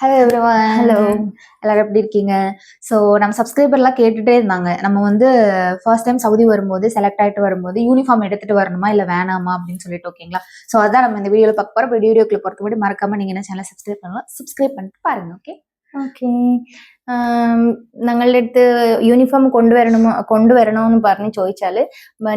Hello everyone. Hello. எல்லாரும் எப்படி இருக்கீங்க? ஸோ நம்ம சப்ஸ்கிரைபர்லாம் கேட்டுட்டே இருந்தாங்க. நம்ம வந்து ஃபர்ஸ்ட் டைம் சவுதி வரும்போது செலக்ட் ஆயிட்டு வரும்போது யூனிஃபார்ம் எடுத்துட்டு வரணுமா இல்ல வேணாமா அப்படின்னு சொல்லிட்டு ஓகேங்களா? ஸோ அதான் நம்ம இந்த வீடியோல பார்க்க போறோம். இப்போ வீடியோக்குள்ள போறதுக்கு முன்னாடி மறக்காம நீங்க என்ன சேனலை சப்ஸ்கிரைப் பண்ணலாம். സബ്സ്ക്രൈബ് பண்ணிட்டு പാരുங்க. Okay okay. ഞങ്ങളുടെ അടുത്ത് യൂണിഫോം കൊണ്ടുവരണമെന്ന് പറഞ്ഞ് ചോദിച്ചാൽ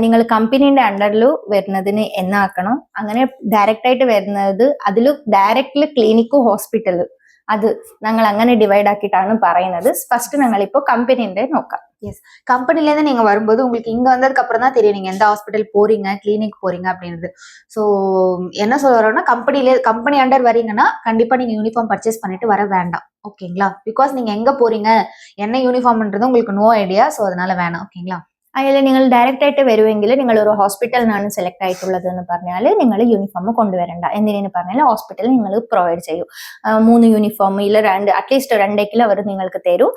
നിങ്ങൾ കമ്പനീൻ്റെ അണ്ടറിൽ വരുന്നതിന് എന്നാക്കണം. അങ്ങനെ ഡയറക്റ്റ് ആയിട്ട് വരുന്നത് അതിൽ ഡയറക്റ്റ്ലി ക്ലിനിക്കും ഹോസ്പിറ്റലും അത് ഞങ്ങൾ അങ്ങനെ ഡിവൈഡ് ആക്കിയിട്ടാണ് പറയുന്നത്. ഫസ്റ്റ് ഞങ്ങളിപ്പോൾ കമ്പനീൻ്റെ നോക്കാം. எஸ், கம்பெனிலேருந்து நீங்கள் வரும்போது உங்களுக்கு இங்கே வந்ததுக்கு அப்புறம் தான் தெரியும் நீங்கள் எந்த ஹாஸ்பிட்டல் போறீங்க, கிளினிக் போறீங்க அப்படின்றது. ஸோ என்ன சொல்ல வரோம்னா, கம்பெனி அண்டர் வரீங்கன்னா கண்டிப்பாக நீங்கள் யூனிஃபார்ம் பர்ச்சேஸ் பண்ணிட்டு வர வேண்டாம். ஓகேங்களா? பிகாஸ் நீங்கள் எங்கே போறீங்க, என்ன யூனிஃபார்ம்ன்றது உங்களுக்கு நோ ஐடியா. ஸோ அதனால வேணாம். ஓகேங்களா? അതിൽ നിങ്ങൾ ഡയറക്റ്റ് ആയിട്ട് വരുമെങ്കിൽ നിങ്ങൾ ഒരു ഹോസ്പിറ്റലിനാണ് സെലക്ട് ആയിട്ടുള്ളത് എന്ന് പറഞ്ഞാൽ നിങ്ങൾ യൂണിഫോം കൊണ്ടുവരണ്ട. എന്തിനെന്ന് പറഞ്ഞാൽ ഹോസ്പിറ്റൽ നിങ്ങൾ പ്രൊവൈഡ് ചെയ്യും. 3 യൂണിഫോം ഇല്ല അറ്റ്ലീസ്റ്റ് 2 അവർ നിങ്ങൾക്ക് തരൂ.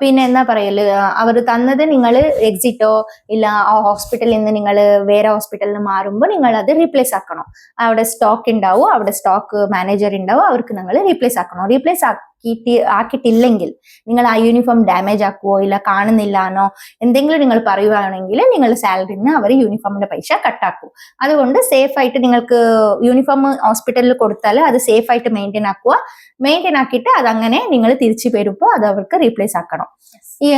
പിന്നെ എന്താ പറയല്, അവർ തന്നത് നിങ്ങൾ എക്സിറ്റോ ഇല്ല ആ ഹോസ്പിറ്റലിൽ നിന്ന് നിങ്ങൾ വേറെ ഹോസ്പിറ്റലിൽ മാറുമ്പോൾ നിങ്ങൾ അത് റീപ്ലേസ് ആക്കണം. അവിടെ സ്റ്റോക്ക് ഉണ്ടാവും, അവിടെ സ്റ്റോക്ക് മാനേജർ ഉണ്ടാവും, അവർക്ക് നിങ്ങൾ റീപ്ലേസ് ആക്കണം. റീപ്ലേസ് ആക്കിയിട്ടില്ലെങ്കിൽ നിങ്ങൾ ആ യൂണിഫോം ഡാമേജ് ആക്കുവോ ഇല്ല കാണുന്നില്ലാന്നോ എന്തെങ്കിലും നിങ്ങൾ പറയുകയാണെങ്കിൽ നിങ്ങളുടെ സാലറിയിൽ നിന്ന് അവർ യൂണിഫോമിന്റെ പൈസ കട്ടാക്കും. അതുകൊണ്ട് സേഫ് ആയിട്ട് നിങ്ങൾക്ക് യൂണിഫോം ഹോസ്പിറ്റലിൽ കൊടുത്താൽ അത് സേഫ് ആയിട്ട് മെയിൻറ്റെയിൻ ആക്കുക. മെയിൻറ്റെയിൻ ആക്കിയിട്ട് അതങ്ങനെ നിങ്ങൾ തിരിച്ചു വരുമ്പോൾ അത് അവർക്ക് റീപ്ലേസ് ആക്കണം. ഈ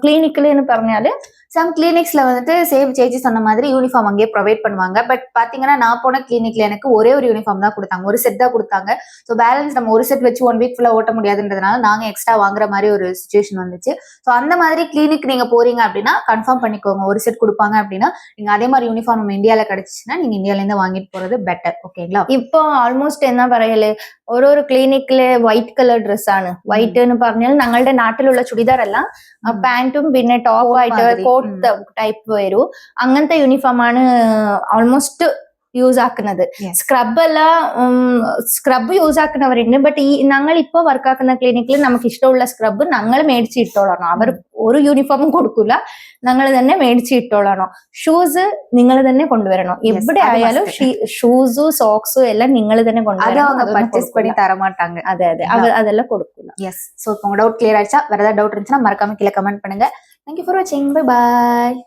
ക്ലിനിക്കിൽ എന്ന് പറഞ്ഞാൽ சம் கிளினிக்ஸ்ல வந்துட்டு சேம் சேச்சி சொன்ன மாதிரி யூனிஃபார்ம் அங்கேயே ப்ரொவைட் பண்ணுவாங்க. பட் பாத்தீங்கன்னா நான் போன கிளினிக்ல எனக்கு ஒரே ஒரு யூனிஃபார்ம் தான் கொடுத்தாங்க, ஒரு செட் தான் கொடுத்தாங்க. ஸோ பேலன்ஸ் நம்ம ஒரு செட் வச்சு 1 வீக் ஃபுல்லா ஓட்ட முடியாதுன்றதுனால நாங்க எக்ஸ்ட்ரா வாங்குற மாதிரி ஒரு சுச்சுவேஷன் வந்துச்சு. ஸோ அந்த மாதிரி கிளினிக் நீங்க போறீங்க அப்படின்னா கன்ஃபார்ம் பண்ணிக்கோங்க. ஒரு செட் கொடுப்பாங்க அப்படின்னா நீங்க அதே மாதிரி யூனிஃபார்ம் நம்ம இந்தியால கிடைச்சிச்சுன்னா நீங்க இந்தியால இருந்து வாங்கிட்டு போறது பெட்டர். ஓகேங்களா? இப்போ ആൾമോസ്റ്റ് എന്നാ പറയല്, ഓരോരോ ക്ലിനിക്കിലെ വൈറ്റ് കളർ ഡ്രസ്സാണ്. വൈറ്റ് എന്ന് പറഞ്ഞാൽ ഞങ്ങളുടെ നാട്ടിലുള്ള ചുടിദാർ അല്ല, പാന്റും പിന്നെ ടോപ്പായിട്ട് കോട്ട് ടൈപ്പ് വരൂ. അങ്ങനത്തെ യൂണിഫോം ആണ് ഓൾമോസ്റ്റ് യൂസ് ആക്കുന്നത്. സ്ക്രബ് യൂസ് ആക്കുന്നവരുണ്ട്. ബട്ട് ഈ ഞങ്ങൾ ഇപ്പൊ വർക്ക് ആക്കുന്ന ക്ലിനിക്കിൽ നമുക്ക് ഇഷ്ടമുള്ള സ്ക്രബ് ഞങ്ങൾ മേടിച്ച് ഇട്ടോളണം. അവർ ഒരു യൂണിഫോമും കൊടുക്കൂല, ഞങ്ങൾ തന്നെ മേടിച്ച് ഇട്ടോളണം. ഷൂസ് നിങ്ങൾ തന്നെ കൊണ്ടുവരണം. എവിടെ ആയാലും ഷൂസും സോക്സും എല്ലാം നിങ്ങൾ തന്നെ കൊണ്ടുവരണം. பர்ச்சேஸ் பண்ணி தர மாட்டாங்க. അതെ അതെ, അതെല്ലാം കൊടുക്കൂല. எஸ். ஸோ இப்போ உங்க டவுட் கிளியர் ஆயிடுச்சா? வேற ஏதாவது டவுட் இருந்துச்சுன்னா மறக்காம கீழே கமெண்ட் பண்ணுங்க. தேங்க்யூ ஃபார் வாட்சிங். Bye bye.